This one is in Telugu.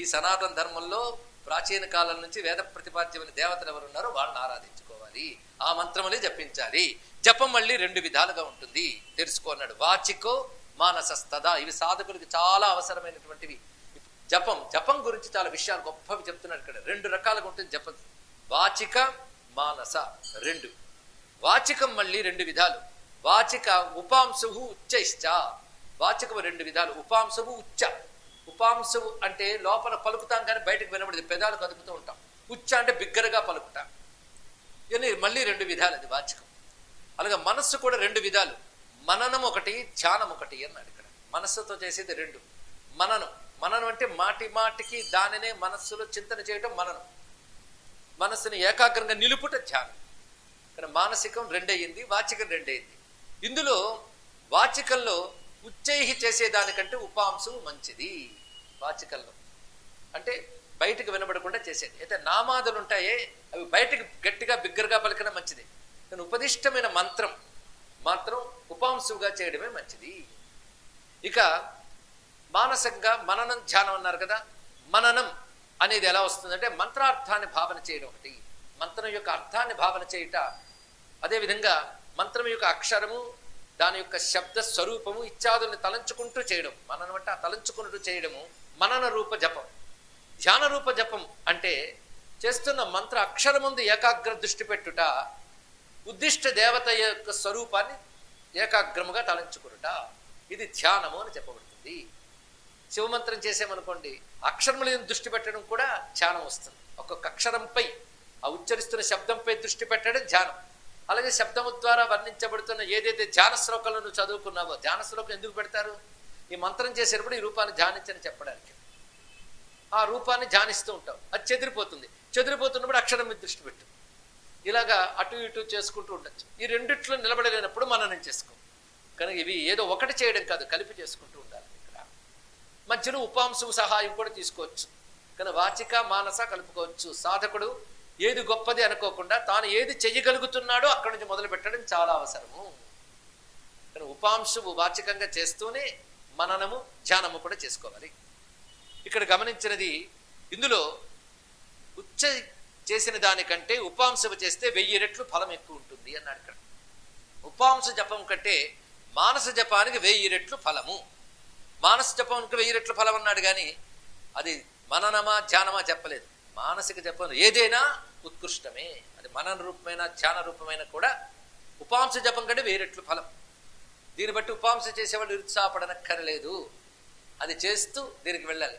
ఈ సనాతన ధర్మంలో ప్రాచీన కాలం నుంచి వేద ప్రతిపాద్యమైన దేవతలు ఎవరు ఉన్నారో వాళ్ళని ఆరాధించుకోవాలి, ఆ మంత్రములే జపించాలి. జపం మళ్ళీ రెండు విధాలుగా ఉంటుంది తెలుసుకున్నాడు. వాచికో మానసస్తదా, ఇవి సాధకులకు చాలా అవసరమైనటువంటివి. జపం గురించి చాలా విషయాలు గొప్పవి చెప్తున్నాడు ఇక్కడ. రెండు రకాలుగా ఉంటుంది జపం, వాచిక మానస రెండు. వాచికం మళ్ళీ రెండు విధాలు. వాచిక ఉపాంశువు ఉచ్చైశ్చ, వాచకము రెండు విధాలు. ఉపాంశువు ఉచ్చ. ఉపాంశువు అంటే లోపల పలుకుతాం కానీ బయటకు వినబడేది, పెదాలు కదుపుతూ ఉంటాం. ఉచ్చ అంటే బిగ్గరగా పలుకుతాం. ఇవన్నీ మళ్ళీ రెండు విధాలు అది వాచకం. అలాగే మనస్సు కూడా రెండు విధాలు, మననం ఒకటి, ధ్యానం ఒకటి అన్నాడు ఇక్కడ. మనస్సుతో చేసేది రెండు. మననం అంటే మాటి మాటికి దానినే మనస్సులో చింతన చేయటం మననం. మనస్సుని ఏకాగ్రంగా నిలుపుట ధ్యానం. ఇక్కడ మానసికం రెండయింది, వాచికం రెండయింది. ఇందులో వాచికంలో ఉచ్చైహి చేసేదానికంటే ఉపాంశం మంచిది. వాచికంలో అంటే బయటకు వినబడకుండా చేసేది. అయితే నామాదులు ఉంటాయే అవి బయటకు గట్టిగా బిగ్గరగా పలికడం మంచిది, కానీ ఉపదిష్టమైన మాత్రం ఉపాంశువుగా చేయడమే మంచిది. ఇక మానసికంగా మననం ధ్యానం అన్నారు కదా. మననం అనేది ఎలా వస్తుందంటే మంత్రార్థాన్ని భావన చేయడం ఒకటి, మంత్రం యొక్క అర్థాన్ని భావన చేయుట, అదేవిధంగా మంత్రం యొక్క అక్షరము, దాని యొక్క శబ్ద స్వరూపము ఇత్యాదుల్ని తలంచుకుంటూ చేయడం. మననం అంటే ఆ తలంచుకుంటూ చేయడము మనన రూప జపం. ధ్యాన రూప జపం అంటే చేస్తున్న మంత్ర అక్షరముందు ఏకాగ్ర దృష్టి పెట్టుట, ఉద్దిష్ట దేవత యొక్క స్వరూపాన్ని ఏకాగ్రముగా తలంచుకునుట, ఇది ధ్యానము అని చెప్పబడుతుంది. శివమంత్రం చేసామనుకోండి, అక్షరముల దృష్టి పెట్టడం కూడా ధ్యానం వస్తుంది. ఒక్కొక్క అక్షరంపై ఆ ఉచ్చరిస్తున్న శబ్దంపై దృష్టి పెట్టడం ధ్యానం. అలాగే శబ్దము ద్వారా వర్ణించబడుతున్న ఏదైతే ధ్యాన శ్లోకంలో నువ్వు చదువుకున్నావో, ధ్యాన శ్లోకం ఎందుకు పెడతారు? ఈ మంత్రం చేసేటప్పుడు ఈ రూపాన్ని ధ్యానించని చెప్పడానికి. ఆ రూపాన్ని ధ్యానిస్తూ ఉంటావు, అది చెదిరిపోతుంది. చెదిరిపోతున్నప్పుడు అక్షరం మీద దృష్టి పెట్టు. ఇలాగా అటు ఇటు చేసుకుంటూ ఉండొచ్చు. ఈ రెండిట్లో నిలబడలేనప్పుడు మననం చేసుకో. కనుక ఇవి ఏదో ఒకటి చేయడం కాదు, కలిపి చేసుకుంటూ ఉండాలి. ఇక్కడ మధ్యలో ఉపాంశం సహాయం కూడా తీసుకోవచ్చు. కానీ వాచిక మానస కలుపుకోవచ్చు. సాధకుడు ఏది గొప్పది అనుకోకుండా తాను ఏది చెయ్యగలుగుతున్నాడో అక్కడి నుంచి మొదలు పెట్టడం చాలా అవసరము. కానీ ఉపాంశము వాచికంగా చేస్తూనే మననము ధ్యానము కూడా చేసుకోవాలి. ఇక్కడ గమనించినది, ఇందులో ఉచ్చ చేసిన దానికంటే ఉపాంశము చేస్తే 1000 రెట్లు ఫలం ఎక్కువ ఉంటుంది అన్నాడు ఇక్కడ. ఉపాంశ జపం కంటే మానస జపానికి 1000 రెట్లు ఫలము. మానస జపానికి 1000 రెట్లు ఫలం అన్నాడు, కానీ అది మననమా ధ్యానమా చెప్పలేదు. మానసిక జపం ఏదైనా ఉత్కృష్టమే, అది మనన రూపమైన ధ్యాన రూపమైన కూడా ఉపాంశ జపం కంటే 1000 రెట్లు ఫలం. దీన్ని బట్టి ఉపాంశ చేసేవాళ్ళు నిరుత్సాహపడనక్కర్లేదు, అది చేస్తూ దీనికి వెళ్ళాలి.